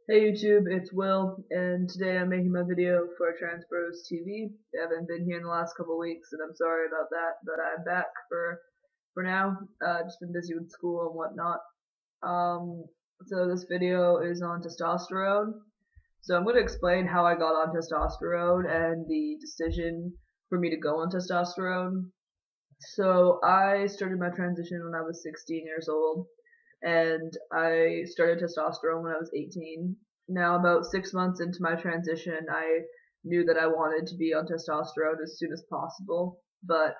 Hey YouTube, it's Will, and today I'm making my video for TransBrosTV. I haven't been here in the last couple weeks, and I'm sorry about that, but I'm back for now. Just been busy with school and whatnot. Um, so this video is on testosterone. So I'm going to explain how I got on testosterone and the decision for me to go on testosterone. So I started my transition when I was 16 years old, and I started testosterone when I was 18. Now, about 6 months into my transition, I knew that I wanted to be on testosterone as soon as possible. But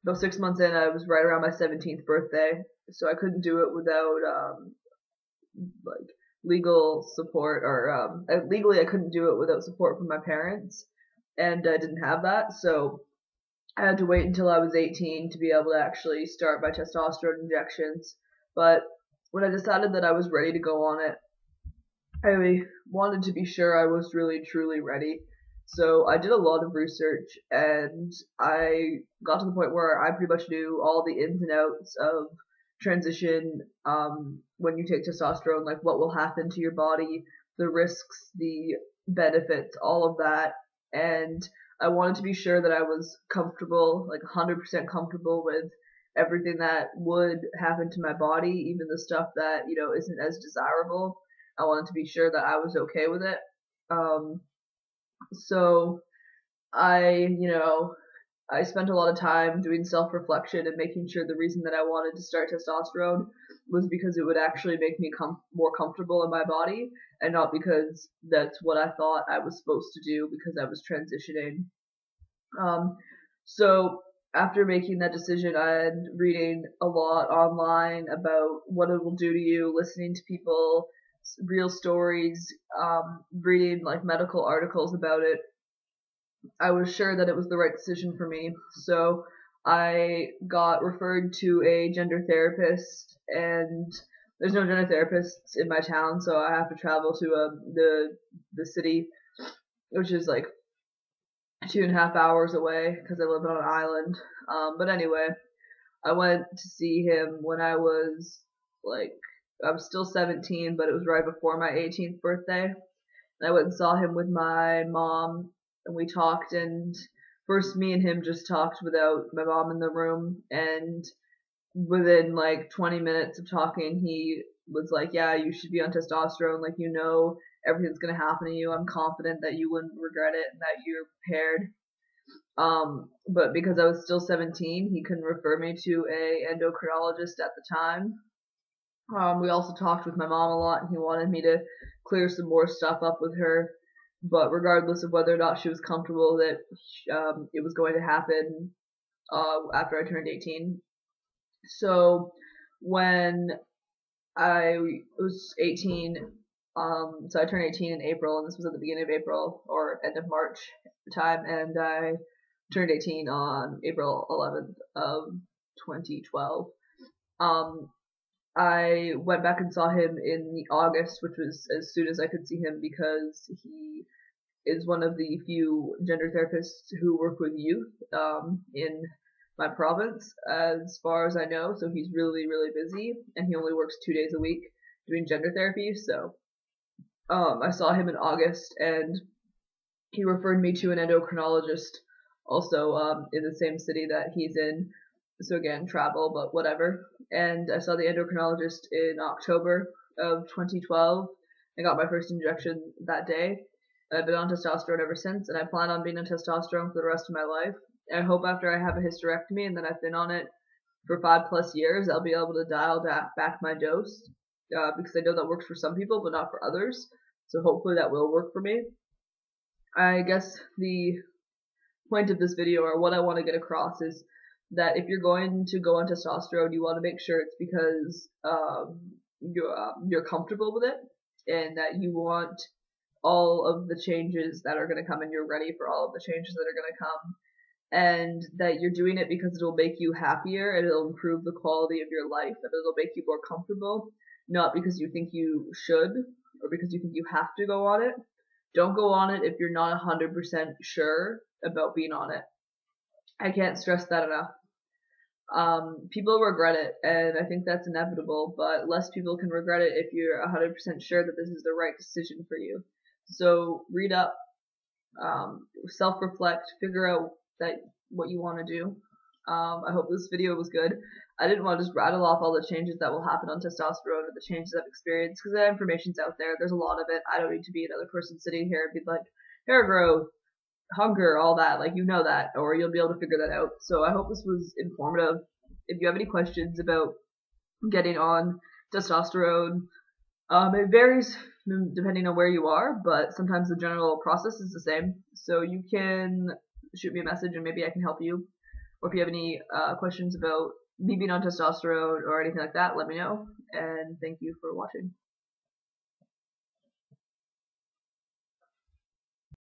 about 6 months in, I was right around my 17th birthday, so I couldn't do it without like legal support, or legally I couldn't do it without support from my parents, and I didn't have that, so I had to wait until I was 18 to be able to actually start my testosterone injections. But when I decided that I was ready to go on it, I wanted to be sure I was really truly ready. So I did a lot of research, and I got to the point where I pretty much knew all the ins and outs of transition, when you take testosterone, like what will happen to your body, the risks, the benefits, all of that. And I wanted to be sure that I was comfortable, like 100% comfortable with everything that would happen to my body, even the stuff that, isn't as desirable. I wanted to be sure that I was okay with it. Um, so I spent a lot of time doing self-reflection and making sure the reason that I wanted to start testosterone was because it would actually make me more comfortable in my body, and not because that's what I thought I was supposed to do because I was transitioning. Um, so after making that decision, I'm reading a lot online about what it will do to you, listening to people, real stories, reading like medical articles about it. I was sure that it was the right decision for me. So I got referred to a gender therapist, and there's no gender therapists in my town, so I have to travel to the city, which is like 2.5 hours away because I live on an island. But anyway, I went to see him when like I was still 17, but it was right before my 18th birthday. And I went and saw him with my mom, and we talked. And first, me and him just talked without my mom in the room. And within like 20 minutes of talking, he was like, "Yeah, you should be on testosterone. Like, everything's gonna happen to you. I'm confident that you wouldn't regret it and that you're prepared." But because I was still 17, he couldn't refer me to a endocrinologist at the time. We also talked with my mom a lot, and he wanted me to clear some more stuff up with her. But regardless of whether or not she was comfortable that it was going to happen after I turned 18. So when I was 18, so I turned 18 in April, and this was at the beginning of April or end of March time, and I turned 18 on April 11th of 2012. Um, I went back and saw him in August, which was as soon as I could see him because he is one of the few gender therapists who work with youth in my province, as far as I know. So he's really, really busy, and he only works 2 days a week doing gender therapy. So I saw him in August, and he referred me to an endocrinologist also in the same city that he's in. So again, travel, but whatever. And I saw the endocrinologist in October of 2012. I got my first injection that day. I've been on testosterone ever since, and I plan on being on testosterone for the rest of my life. I hope after I have a hysterectomy and then I've been on it for 5+ years, I'll be able to dial back my dose, because I know that works for some people, but not for others. So hopefully that will work for me. I guess the point of this video, or what I want to get across, is that if you're going to go on testosterone, you want to make sure it's because you're comfortable with it, and that you want all of the changes that are going to come, and you're ready for all of the changes that are going to come, and that you're doing it because it'll make you happier, and it'll improve the quality of your life, and it'll make you more comfortable, not because you think you should or because you think you have to go on it. Don't go on it if you're not 100% sure about being on it. I can't stress that enough. People regret it, and I think that's inevitable, but less people can regret it if you're 100% sure that this is the right decision for you. So read up, self-reflect, figure out that what you want to do. I hope this video was good. I didn't want to just rattle off all the changes that will happen on testosterone or the changes I've experienced, because that information's out there. There's a lot of it. I don't need to be another person sitting here and be like, hair growth, hunger, all that. Like, you know that, or you'll be able to figure that out. So I hope this was informative. If you have any questions about getting on testosterone, it varies depending on where you are, but sometimes the general process is the same. So you can shoot me a message and maybe I can help you. Or if you have any questions about me being on testosterone or anything like that, let me know. And thank you for watching.